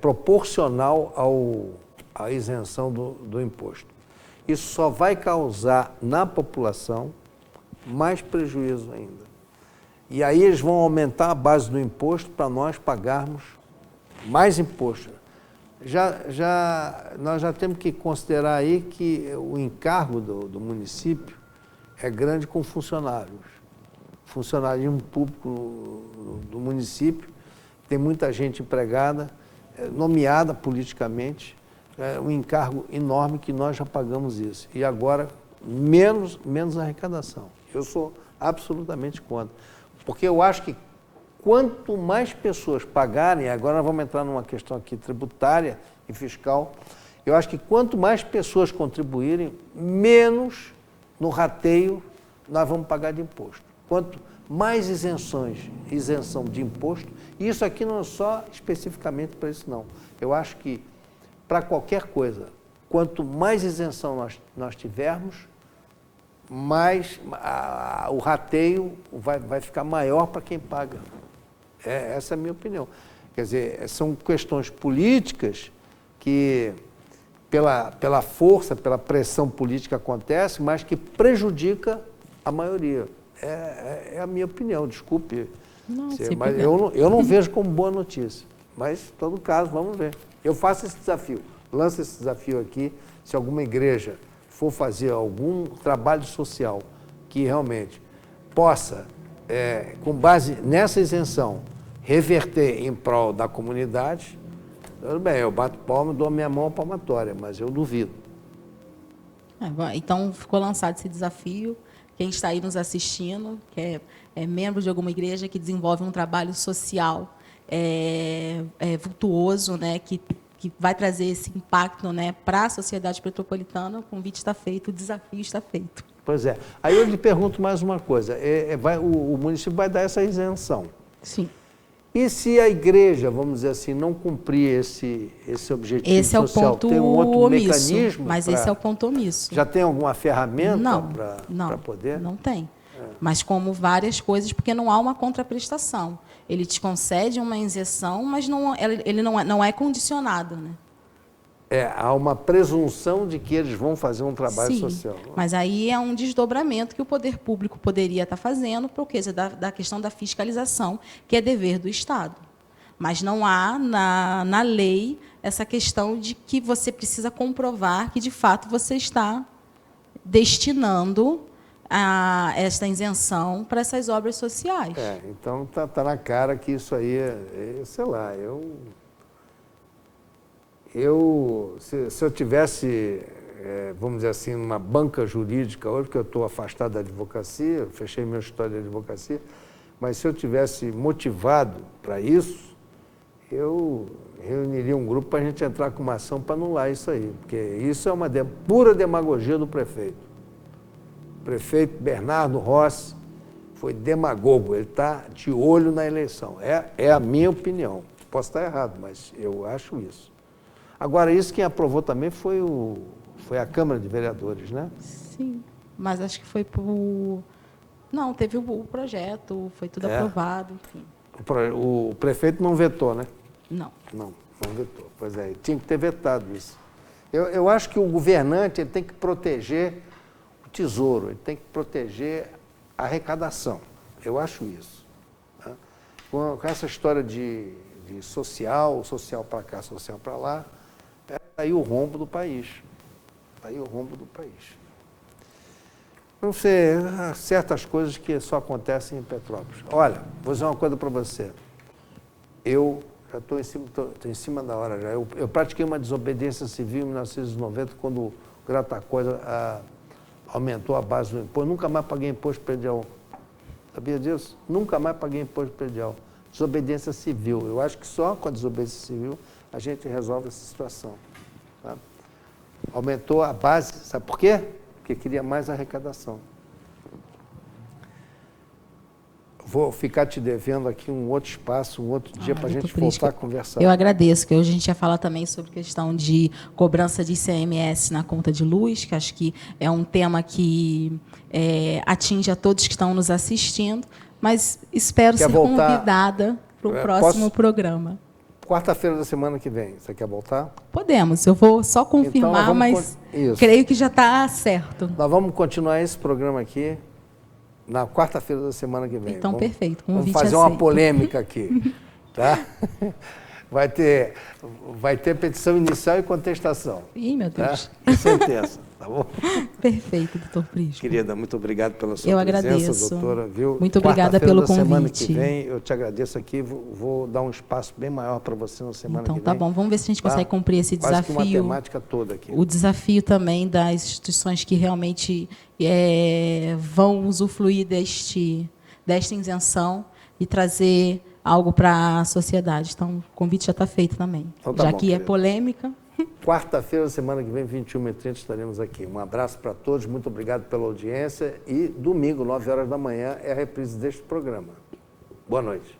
proporcional à isenção do imposto. Isso só vai causar na população mais prejuízo ainda. E aí eles vão aumentar a base do imposto para nós pagarmos mais imposto. Nós já temos que considerar aí que o encargo do município é grande com funcionários. Funcionarismo público do município, tem muita gente empregada, nomeada politicamente, um encargo enorme que nós já pagamos isso. E agora, menos arrecadação. Eu sou absolutamente contra. Porque eu acho que quanto mais pessoas pagarem, agora nós vamos entrar numa questão aqui tributária e fiscal, eu acho que quanto mais pessoas contribuírem, menos no rateio nós vamos pagar de imposto. Quanto mais isenção de imposto, e isso aqui não é só especificamente para isso não. Eu acho que para qualquer coisa, quanto mais isenção nós tivermos, mais o rateio vai ficar maior para quem paga. Essa é a minha opinião. Quer dizer, são questões políticas que, pela força, pela pressão política acontece, mas que prejudica a maioria. É a minha opinião, desculpe. Mas eu não vejo como boa notícia. Mas, em todo caso, vamos ver. Eu faço esse desafio, lanço esse desafio aqui, se alguma igreja for fazer algum trabalho social que realmente possa, com base nessa isenção, reverter em prol da comunidade, tudo bem, eu bato palma e dou a minha mão palmatória, mas eu duvido. Então, ficou lançado esse desafio. Quem está aí nos assistindo, que é membro de alguma igreja que desenvolve um trabalho social vultuoso, né, que vai trazer esse impacto, né, para a sociedade petropolitana, o convite está feito, o desafio está feito. Pois é. Aí eu lhe pergunto mais uma coisa. O município vai dar essa isenção. Sim. E se a igreja, vamos dizer assim, não cumprir esse objetivo esse social, é o ponto tem um outro omisso, mecanismo? mas esse é o ponto omisso. Já tem alguma ferramenta para poder? Não tem. Mas como várias coisas, porque não há uma contraprestação. Ele te concede uma isenção, mas ele não é condicionado, né? Há uma presunção de que eles vão fazer um trabalho social. Mas aí é um desdobramento que o poder público poderia estar fazendo, por causa da questão da fiscalização, que é dever do Estado. Mas não há na lei essa questão de que você precisa comprovar que, de fato, você está destinando esta isenção para essas obras sociais. Então está na cara que isso aí sei lá, se eu tivesse, vamos dizer assim, uma banca jurídica hoje, porque eu estou afastado da advocacia, eu fechei meu escritório de advocacia, mas se eu tivesse motivado para isso, eu reuniria um grupo para a gente entrar com uma ação para anular isso aí, porque isso é uma pura demagogia do prefeito. O prefeito Bernardo Rossi foi demagogo, ele está de olho na eleição. É a minha opinião. Posso estar errado, mas eu acho isso. Agora, isso quem aprovou também foi a Câmara de Vereadores, né? Sim, mas acho que foi Não, teve o projeto, foi tudo aprovado, enfim. O prefeito não vetou, né? Não. Não vetou. Pois é, tinha que ter vetado isso. Eu acho que o governante ele tem que proteger o tesouro, ele tem que proteger a arrecadação. Eu acho isso. Tá? Com essa história de social para cá, social para lá, é aí o rombo do país. Aí o rombo do país. Não sei, há certas coisas que só acontecem em Petrópolis. Olha, vou dizer uma coisa para você. Eu já estou em cima da hora já. Eu pratiquei uma desobediência civil em 1990, quando o Grata Coisa aumentou a base do imposto. Nunca mais paguei imposto predial. Sabia disso? Nunca mais paguei imposto predial. Desobediência civil. Eu acho que só com a desobediência civil a gente resolve essa situação. Tá? Aumentou a base, sabe por quê? Porque queria mais arrecadação. Vou ficar te devendo aqui um outro espaço, um outro dia para a gente voltar a conversar. Eu agradeço, que hoje a gente ia falar também sobre questão de cobrança de ICMS na conta de luz, que acho que é um tema que atinge a todos que estão nos assistindo, mas espero ser convidada para o próximo programa. Quarta-feira da semana que vem, você quer voltar? Podemos, eu vou só confirmar, então, mas creio que já está certo. Nós vamos continuar esse programa aqui na quarta-feira da semana que vem. Então, perfeito. Vamos fazer uma polêmica aqui. Tá? Vai ter petição inicial e contestação. Ih, meu Deus. Tá? Sentença, tá bom? Perfeito, doutor Prisco. Querida, muito obrigado pela sua presença, agradeço. doutora. Viu? Muito obrigada pelo convite. Semana que vem, eu te agradeço aqui, vou dar um espaço bem maior para você na semana que vem. Então, tá bom. Vamos ver se a gente consegue cumprir esse desafio. Quase que uma temática toda aqui. O desafio também das instituições que realmente vão usufruir desta isenção e trazer algo para a sociedade. Então, o convite já está feito também. Então, tá já bom, que querida. é polêmica. Quarta-feira, semana que vem, 21h30, estaremos aqui. Um abraço para todos, muito obrigado pela audiência. E domingo, 9 horas da manhã, é a reprise deste programa. Boa noite.